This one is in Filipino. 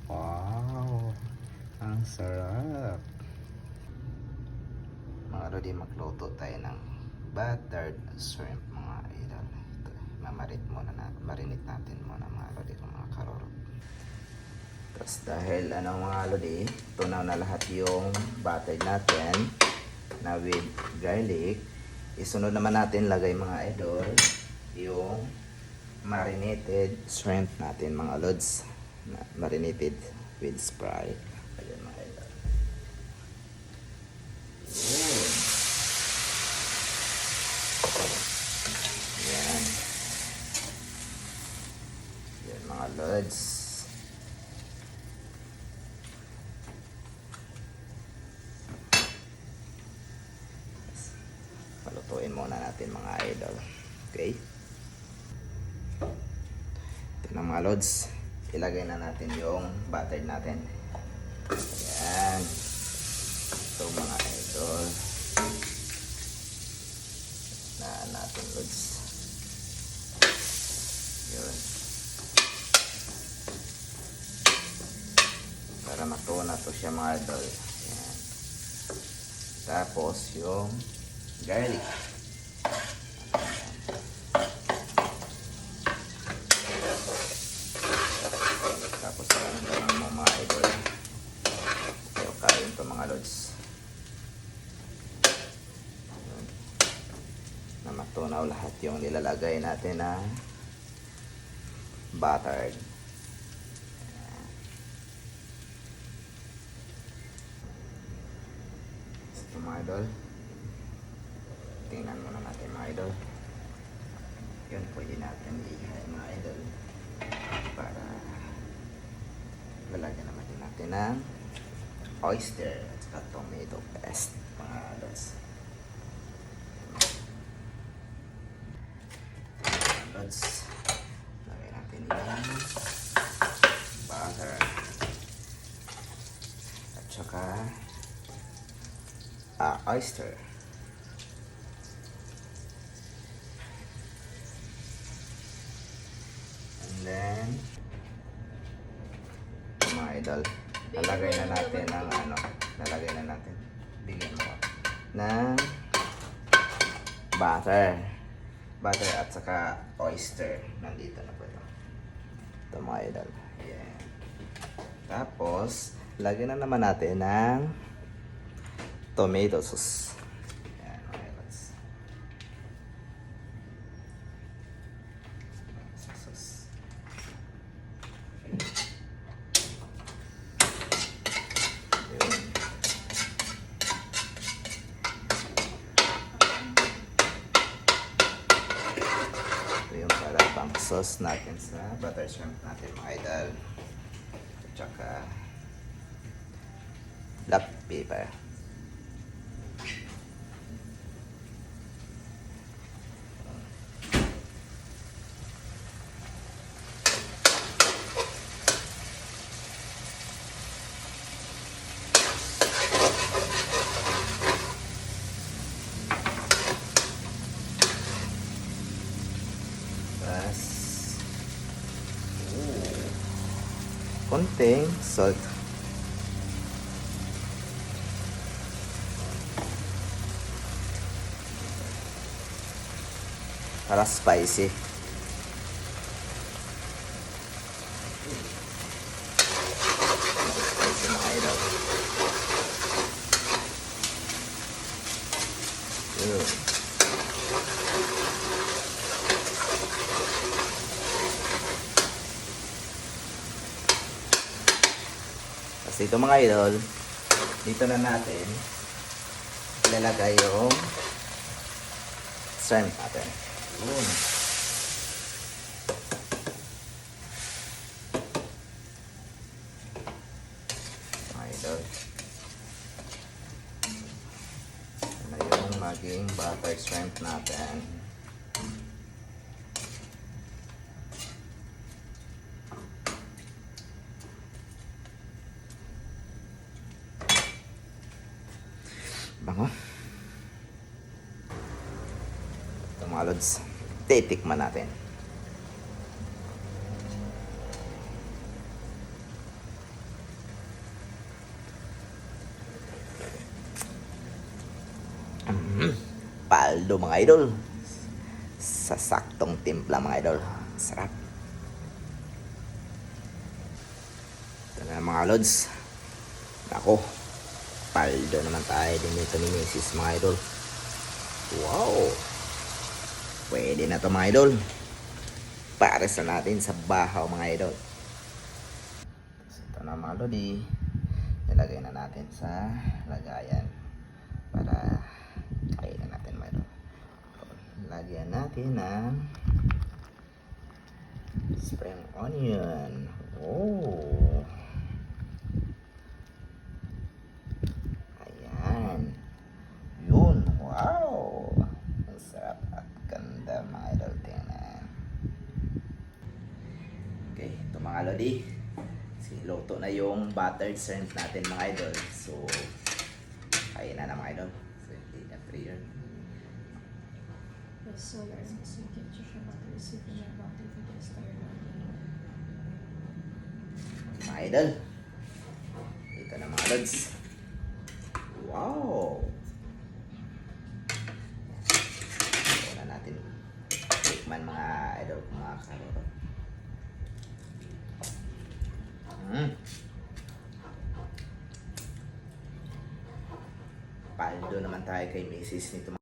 Wow, ang sarap. Mga lodi, magluto tayo ng buttered shrimp mga idol. Ito, marinate natin muna mga lodi ng mga karorot. Tapos dahil mga lodi, tunaw na lahat yung buttered natin na with garlic, isunod naman natin lagay mga idol yung marinated shrimp natin mga lods, marinated with Sprite. Ayan mga idol. Ayan. Ayan mga lods. Palutuin muna natin mga idol. Okay? Ito na mga lods. Ilagay na natin yung butter natin. Ayan. Ito mga idol. Na natin lods. Yun. Para matuna to siya mga idol. Ayan. Tapos yung garlic. Tapos lang mo mga idol. Kaya kain to mga lods. Na matunaw lahat yung nilalagay natin na buttered. Ito mga idol. Tingnan muna natin mga idol. Yun, pwede natin ihay mga idol. Para lalagyan naman din natin ng oyster at tomato paste mga idols. Lagyan natin yung butter at saka oyster. And then mga idol, nalagay na natin bigyan mo ng butter at saka oyster. Nandito na po ito mga idol. Yeah. Tapos lagyan na naman natin ng tomato sauce. Ayan mga idols. Sauce. Sauce natin sa butter shrimp natin mga idol. At saka black pepper. Konting salt. Para spicy. Spicy mga idol. Kasi ito mga idol, dito na natin ilalagay yung shrimp natin. Mga idol, na yung maging buttered shrimp natin. Bango. Ito mga lods, titikman natin. paldo mga idol. Sa saktong timpla mga idol. Sarap. Ito na mga lods. Ako, paldo naman tayo din dito ni Mrs. mga idol. Wow! Pwede na to mga idol. Pares na natin sa bahaw mga idol. So, ito na mga lodi. Ilagay na natin sa lagayan para kainin natin mga idol. Lagyan natin ng spring onion. Oh! Ayan. Yun. Wow! Ang sarap at ganda mga idol. Tingnan. Okay, ito mga lodi. Luto na yung buttered shrimp natin mga idol. So, kain na mga idol. So, hindi na prayer. So you're missing kitchen butter, receiving your butter for the start. Mga idol. Ito na mga lods. Wow! Ito na natin tikman mga idol, mga karoro. Paldo naman tayo kay Mrs. nito mga